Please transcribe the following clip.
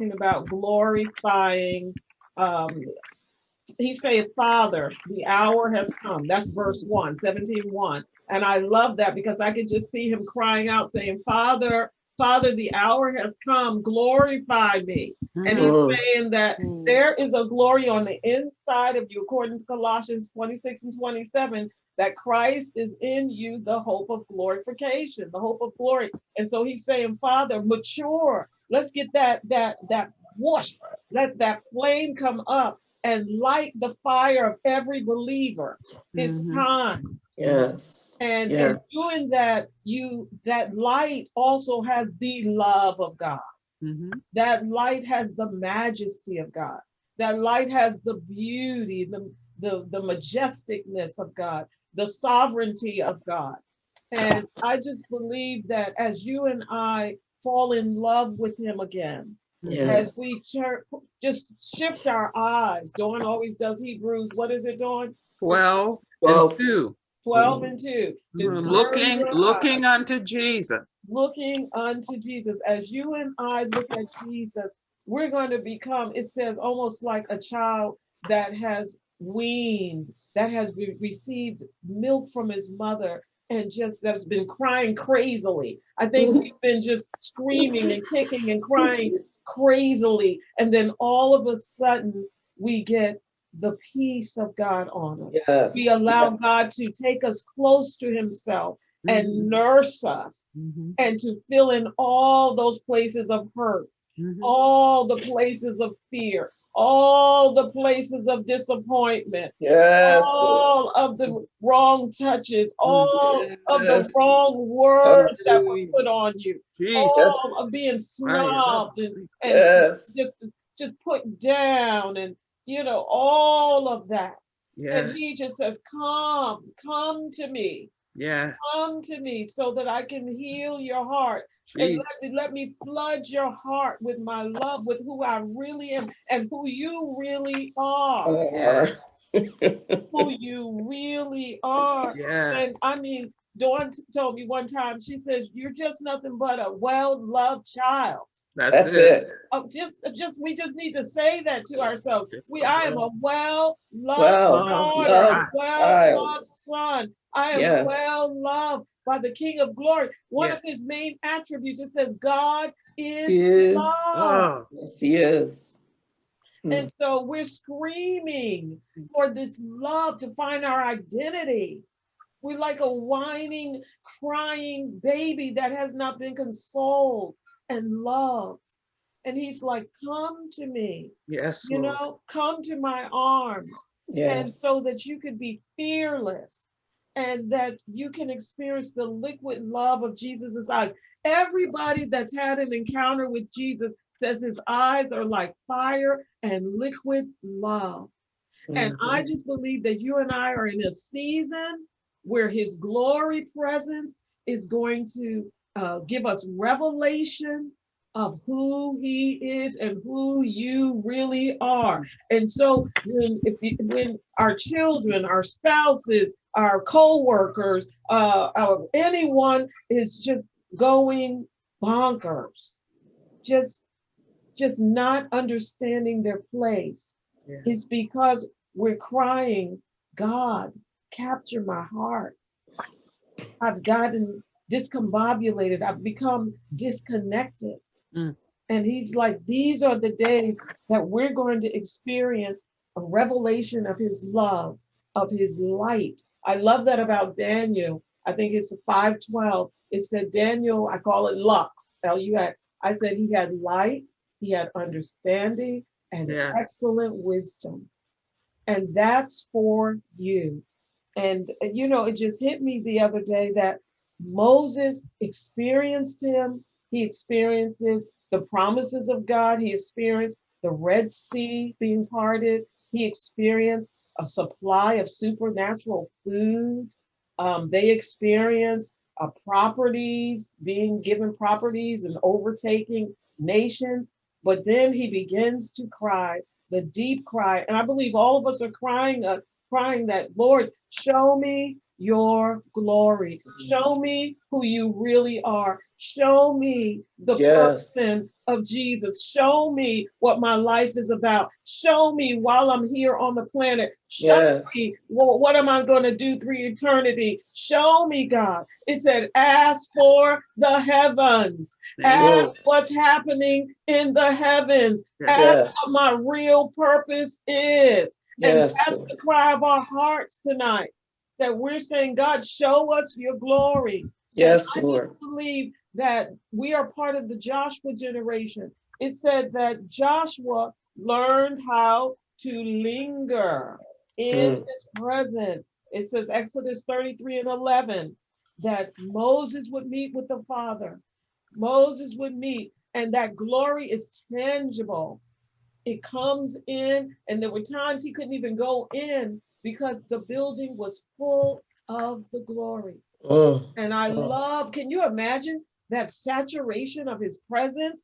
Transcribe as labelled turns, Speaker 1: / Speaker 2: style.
Speaker 1: about glorifying. Um, he's saying, Father, the hour has come. That's verse 1, 17:1. And I love that because I could just see him crying out, saying, Father, Father, the hour has come, glorify me. And he's
Speaker 2: Mm.
Speaker 1: saying that there is a glory on the inside of you, according to Colossians 26 and 27, that Christ is in you, the hope of glorification, the hope of glory. And so he's saying, Father, mature. Let's get that whoosh, let that flame come up and light the fire of every believer. It's time.
Speaker 2: Yes.
Speaker 1: And
Speaker 2: Yes.
Speaker 1: doing that, that light also has the love of God. That light has the majesty of God. That light has the beauty, the majesticness of God, the sovereignty of God. And I just believe that as you and I fall in love with him again, as
Speaker 2: Yes.
Speaker 1: we just shift our eyes. Dawn always does Hebrews. What is it, Dawn?
Speaker 3: 12 and
Speaker 2: Well,
Speaker 3: 2.
Speaker 1: 12 and 2. To turn
Speaker 3: Looking,
Speaker 1: your eyes,
Speaker 3: looking unto Jesus.
Speaker 1: looking unto Jesus. As you and I look at Jesus, we're going to become, it says, almost like a child that has weaned, that has received milk from his mother and just that's been crying crazily. I think we've been just screaming and kicking and crying crazily. And then all of a sudden, we get the peace of God on us. We
Speaker 2: yes.
Speaker 1: allow God to take us close to himself and nurse us and to fill in all those places of hurt, all the places of fear, all the places of disappointment,
Speaker 2: Yes.
Speaker 1: all of the wrong touches, all of the
Speaker 2: Yes.
Speaker 1: wrong words that were
Speaker 2: Hallelujah.
Speaker 1: put on you,
Speaker 3: Jesus.
Speaker 2: Yes.
Speaker 1: all of being
Speaker 3: Fire.
Speaker 1: snubbed and
Speaker 2: Yes.
Speaker 1: just put down and all of that. And
Speaker 3: Yes.
Speaker 1: he just says, come to me.
Speaker 3: Yes.
Speaker 1: Come to me so that I can heal your heart. And
Speaker 3: Jesus.
Speaker 1: let me flood your heart with my love, with who I really am and who you really are.
Speaker 3: Yes.
Speaker 1: Who you really are. And I
Speaker 3: Yes.
Speaker 1: mean, Dawn told me one time, she says, you're just nothing but a well-loved child.
Speaker 3: That's
Speaker 2: That's
Speaker 3: it.
Speaker 2: it.
Speaker 1: We just need to say that to ourselves.
Speaker 3: It's
Speaker 1: I am a well-loved
Speaker 2: Well,
Speaker 3: oh,
Speaker 1: daughter, a
Speaker 2: loved
Speaker 3: God.
Speaker 2: child.
Speaker 1: well-loved son. I am
Speaker 2: Yes.
Speaker 1: well-loved by the King of Glory. One
Speaker 3: Yes.
Speaker 1: of his main attributes, it says, God is
Speaker 2: He is.
Speaker 1: love.
Speaker 3: Oh,
Speaker 2: Yes, he is.
Speaker 1: And so we're screaming for this love to find our identity. We're like a whining, crying baby that has not been consoled and loved. And he's like, come to me,
Speaker 3: yes, Lord.
Speaker 1: come to my arms. And
Speaker 2: Yes.
Speaker 1: so that you could be fearless and that you can experience the liquid love of Jesus's eyes. Everybody that's had an encounter with Jesus says his eyes are like fire and liquid love. And I
Speaker 2: Mhm.
Speaker 1: just believe that you and I are in a season where his glory presence is going to give us revelation of who he is and who you really are. And so when our children, our spouses, our co-workers, anyone is just going bonkers, just just not understanding their place,
Speaker 3: Yes.
Speaker 1: is because we're crying, God, capture my heart. I've gotten discombobulated. I've become disconnected.
Speaker 3: Mm.
Speaker 1: And he's like, these are the days that we're going to experience a revelation of his love, of his light. I love that about Daniel. I think it's 5:12. It said Daniel, I call it Lux, Lux. I said he had light, he had understanding, and
Speaker 3: Yeah.
Speaker 1: excellent wisdom. And that's for you. And it just hit me the other day that Moses experienced him. He experienced the promises of God. He experienced the Red Sea being parted. He experienced a supply of supernatural food. They experienced properties, being given properties and overtaking nations. But then he begins to cry, the deep cry. And I believe all of us are crying that, Lord, show me your glory. Show me who you really are. Show me the
Speaker 2: Yes.
Speaker 1: person of Jesus. Show me what my life is about. Show me while I'm here on the planet. Show
Speaker 2: Yes.
Speaker 1: me what am I going to do through eternity. Show me, God. It said, ask for the heavens. Ask what's happening in the heavens. Ask
Speaker 2: Yes.
Speaker 1: what my real purpose is. And
Speaker 2: Yes,
Speaker 1: that's
Speaker 2: Lord.
Speaker 1: the cry of our hearts tonight, that we're saying, God, show us your glory. And
Speaker 2: Yes,
Speaker 1: I just
Speaker 2: Lord.
Speaker 1: believe that we are part of the Joshua generation. It said that Joshua learned how to linger in his presence. It says Exodus 33:11 that Moses would meet with the Father. Moses would meet, and that glory is tangible. It comes in, and there were times he couldn't even go in because the building was full of the glory. And I love, can you imagine that saturation of his presence